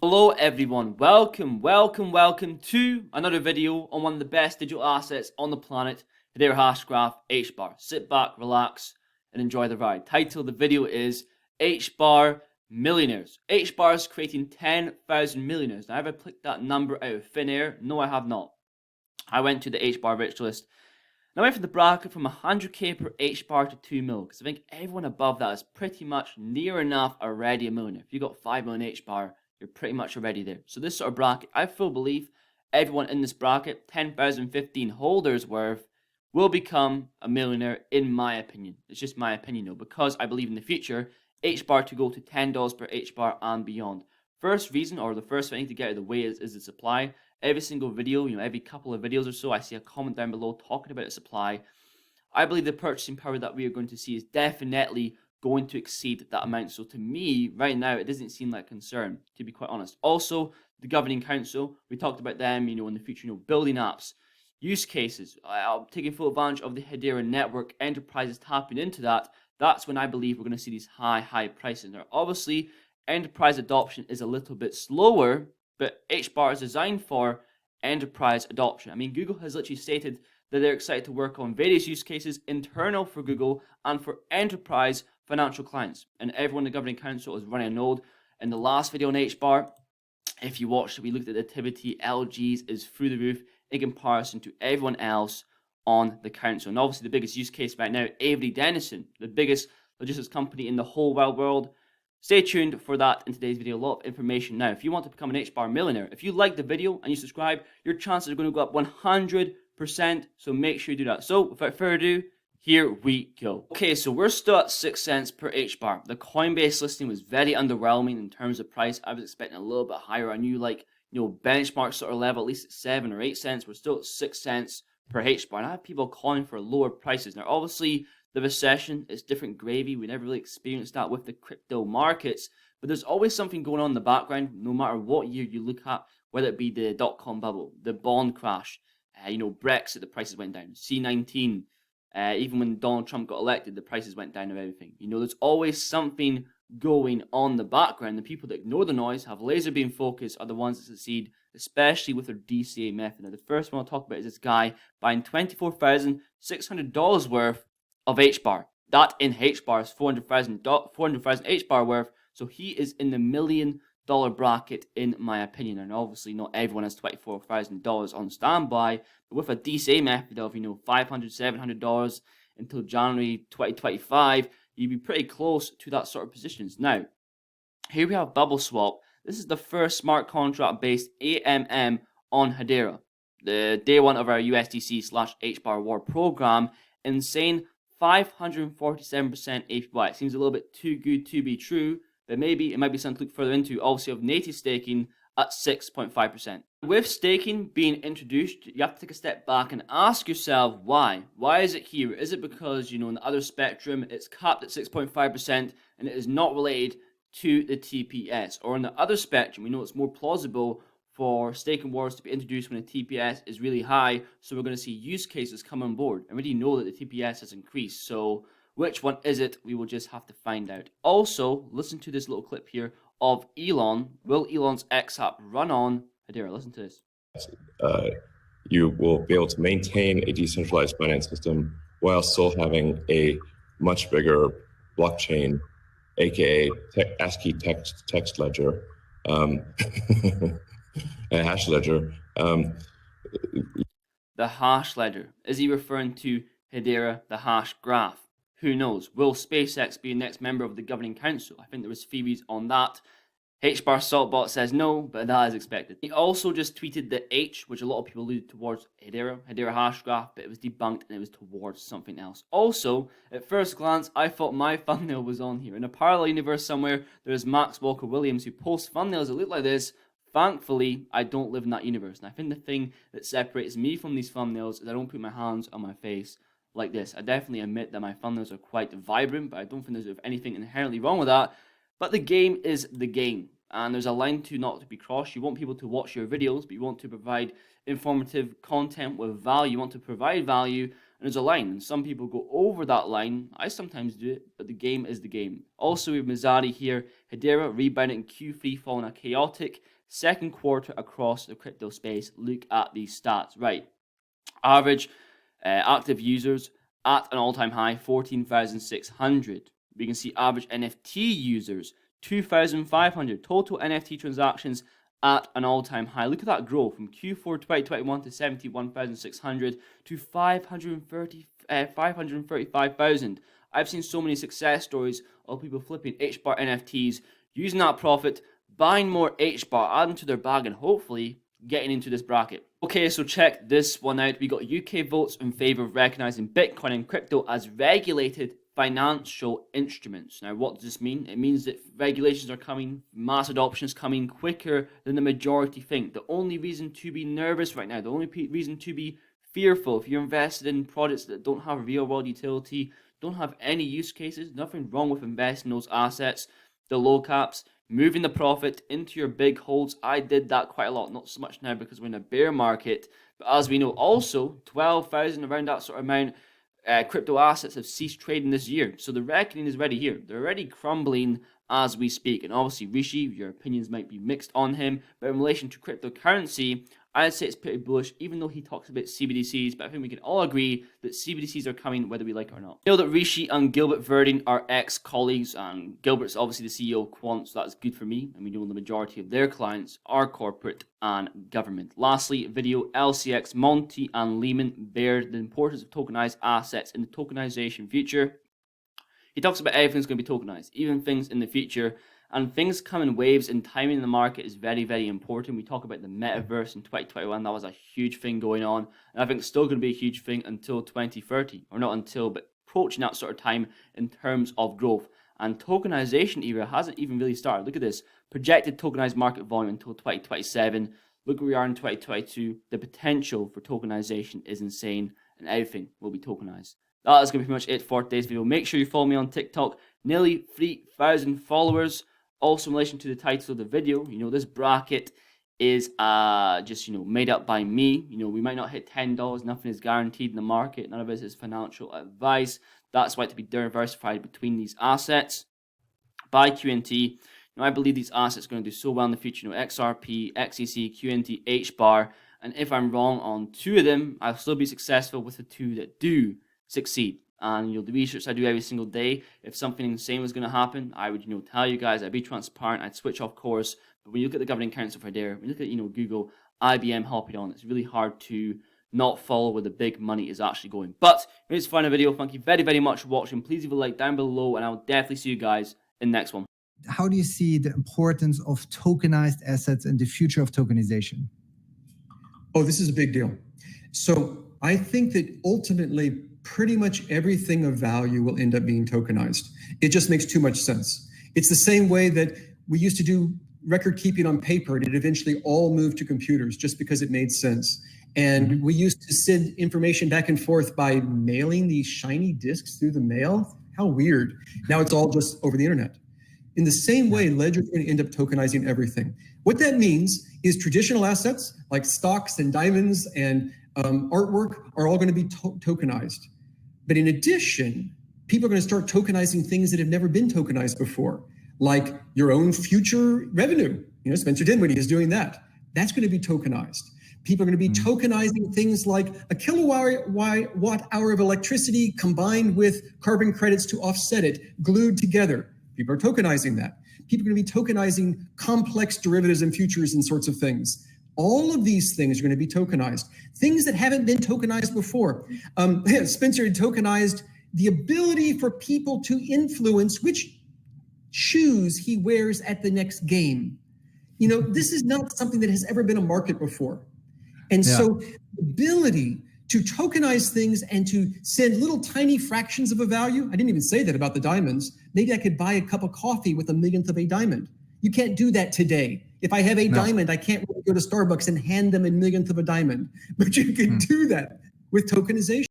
Hello everyone, welcome to another video on one of the best digital assets on the planet, HBAR Hashgraph HBAR. Sit back, relax, and enjoy the ride. Title of the video is HBAR Millionaires. HBAR is creating 10,000 millionaires. Now, have I picked that number out of thin air? No, I have not. I went to the HBAR rich list. Now, I went for the bracket from 100k per HBAR to 2 mil, because I think everyone above that is pretty much near enough already a millionaire. If you got 5 million HBAR, you're pretty much already there. So this sort of bracket, I full believe everyone in this bracket, 10,015 holders worth, will become a millionaire, in my opinion. It's just my opinion though, because I believe in the future, HBAR to go to $10 per HBAR and beyond. First reason, or the first thing to get out of the way is the supply. Every single video, every couple of videos or so, I see a comment down below talking about the supply. I believe the purchasing power that we are going to see is definitely going to exceed that amount. So to me, right now, it doesn't seem like a concern, to be quite honest. Also, the governing council, we talked about them, in the future, building apps, use cases, taking full advantage of the Hedera network, enterprises tapping into that. That's when I believe we're going to see these high prices. Now, obviously, enterprise adoption is a little bit slower, but HBAR is designed for enterprise adoption. I mean, Google has literally stated that they're excited to work on various use cases internal for Google and for enterprise financial clients. And everyone in the governing council is running a node. In the last video on HBAR, if you watched it, we looked at the activity. LG's is through the roof in comparison to everyone else on the council. And obviously the biggest use case right now, Avery Dennison, the biggest logistics company in the whole wide world. Stay tuned for that in today's video. A lot of information. Now, if you want to become an HBAR millionaire, if you like the video and you subscribe, your chances are going to go up 100%. So make sure you do that. So without further ado, here we go. Okay, so we're still at 6 cents per HBAR. The Coinbase listing was very underwhelming in terms of price. I was expecting a little bit higher. I knew benchmark sort of level, at least at 7 or 8 cents. We're still at 6 cents per HBAR. And I have people calling for lower prices. Now, obviously, the recession is different gravy. We never really experienced that with the crypto markets. But there's always something going on in the background, no matter what year you look at, whether it be the dot-com bubble, the bond crash, Brexit, the prices went down, C-19, even when Donald Trump got elected, the prices went down of everything. There's always something going on in the background. The people that ignore the noise, have laser beam focus, are the ones that succeed, especially with their DCA method. Now, the first one I'll talk about is this guy buying $24,600 worth of HBAR. That in HBAR is 400,000 HBAR worth. So he is in the $1 million bracket, in my opinion. And obviously, not everyone has $24,000 on standby, but with a DCA method of $500, $700 until January 2025, you'd be pretty close to that sort of positions. Now, here we have Bubble Swap. This is the first smart contract based AMM on Hedera, the day one of our USDC/HBAR war program. Insane 547% APY. It seems a little bit too good to be true, but maybe it might be something to look further into. Also, of native staking at 6.5%. With staking being introduced, you have to take a step back and ask yourself why. Why is it here? Is it because, in the other spectrum, it's capped at 6.5% and it is not related to the TPS? Or in the other spectrum, we know it's more plausible for staking wars to be introduced when the TPS is really high, so we're going to see use cases come on board. I already know that the TPS has increased, so which one is it? We will just have to find out. Also, listen to this little clip here of Elon. Will Elon's X app run on Hedera? Listen to this. You will be able to maintain a decentralized finance system while still having a much bigger blockchain, aka ASCII text ledger. A hash ledger. The hash ledger. Is he referring to Hedera, the hash graph? Who knows? Will SpaceX be the next member of the governing council? I think there was theories on that. HBAR Saltbot says no, but that is expected. He also just tweeted the H, which a lot of people alluded towards Hedera hash graph, but it was debunked and it was towards something else. Also, at first glance, I thought my thumbnail was on here. In a parallel universe somewhere, there is Max Walker Williams who posts thumbnails that look like this. Thankfully, I don't live in that universe. And I think the thing that separates me from these thumbnails is I don't put my hands on my face like this. I definitely admit that my thumbnails are quite vibrant, but I don't think there's anything inherently wrong with that. But the game is the game, and there's a line not to be crossed. You want people to watch your videos, but you want to provide informative content with value. You want to provide value, and there's a line, and some people go over that line. I sometimes do it, but the game is the game. Also, we have Mizari here. Hedera rebounding in Q3 following a chaotic second quarter across the crypto space. Look at these stats. Right. Average active users at an all-time high, 14,600. We can see average NFT users, 2,500. Total NFT transactions at an all-time high. Look at that growth from Q4 2021 to 71,600 to 535,000. I've seen so many success stories of people flipping HBAR NFTs, using that profit, buying more HBAR, adding to their bag, and hopefully getting into this bracket. Okay, so check this one out. We got UK votes in favor of recognizing Bitcoin and crypto as regulated financial instruments. Now, what does this mean? It means that regulations are coming, mass adoption is coming quicker than the majority think. The only reason to be nervous right now, the only reason to be fearful, if you're invested in products that don't have real world utility, don't have any use cases, nothing wrong with investing in those assets, the low caps, moving the profit into your big holds. I did that quite a lot, not so much now because we're in a bear market, but as we know, also 12,000, around that sort of amount, crypto assets have ceased trading this year. So the reckoning is already here. They're already crumbling as we speak. And obviously, Rishi, your opinions might be mixed on him, but in relation to cryptocurrency, I'd say it's pretty bullish, even though he talks about CBDCs, but I think we can all agree that CBDCs are coming whether we like it or not. You know that Rishi and Gilbert Verding are ex-colleagues, and Gilbert's obviously the CEO of Quant, so that's good for me, and we know the majority of their clients are corporate and government. Lastly, video LCX, Monty and Lehman bear the importance of tokenized assets in the tokenization future. He talks about everything's going to be tokenized, even things in the future. And things come in waves, and timing in the market is very, very important. We talk about the metaverse in 2021. That was a huge thing going on. And I think it's still going to be a huge thing until 2030. Or not until, but approaching that sort of time in terms of growth. And tokenization era hasn't even really started. Look at this. Projected tokenized market volume until 2027. Look where we are in 2022. The potential for tokenization is insane. And everything will be tokenized. That is going to be pretty much it for today's video. Make sure you follow me on TikTok. Nearly 3,000 followers. Also, in relation to the title of the video, this bracket is just, made up by me. We might not hit $10. Nothing is guaranteed in the market. None of this is financial advice. That's why to be diversified between these assets. By QNT, I believe these assets are going to do so well in the future. XRP, XEC, QNT, HBAR. And if I'm wrong on two of them, I'll still be successful with the two that do succeed. And the research I do every single day, if something insane was going to happen, I would tell you guys. I'd be transparent. I'd switch off course. But when you look at the governing council for there, when you look at Google, IBM hopping on, it's really hard to not follow where the big money is actually going. But it's a final video. Thank you very, very much for watching. Please leave a like down below, and I'll definitely see you guys in the next one. How do you see the importance of tokenized assets and the future of tokenization? Oh, this is a big deal. So I think that ultimately pretty much everything of value will end up being tokenized. It just makes too much sense. It's the same way that we used to do record keeping on paper, and it eventually all moved to computers just because it made sense. And we used to send information back and forth by mailing these shiny discs through the mail. How weird. Now it's all just over the internet. In the same way, ledgers are going to end up tokenizing everything. What that means is traditional assets like stocks and diamonds and artwork are all going to be tokenized. But in addition, people are going to start tokenizing things that have never been tokenized before, like your own future revenue. Spencer Dinwiddie is doing that. That's going to be tokenized. People are going to be tokenizing things like a kilowatt hour of electricity combined with carbon credits to offset it, glued together. People are tokenizing that. People are going to be tokenizing complex derivatives and futures and sorts of things. All of these things are going to be tokenized. Things that haven't been tokenized before. Spencer had tokenized the ability for people to influence which shoes he wears at the next game. This is not something that has ever been a market before. And so the ability to tokenize things and to send little tiny fractions of a value. I didn't even say that about the diamonds. Maybe I could buy a cup of coffee with a millionth of a diamond. You can't do that today. If I have a diamond, I can't really go to Starbucks and hand them a millionth of a diamond. But you can do that with tokenization.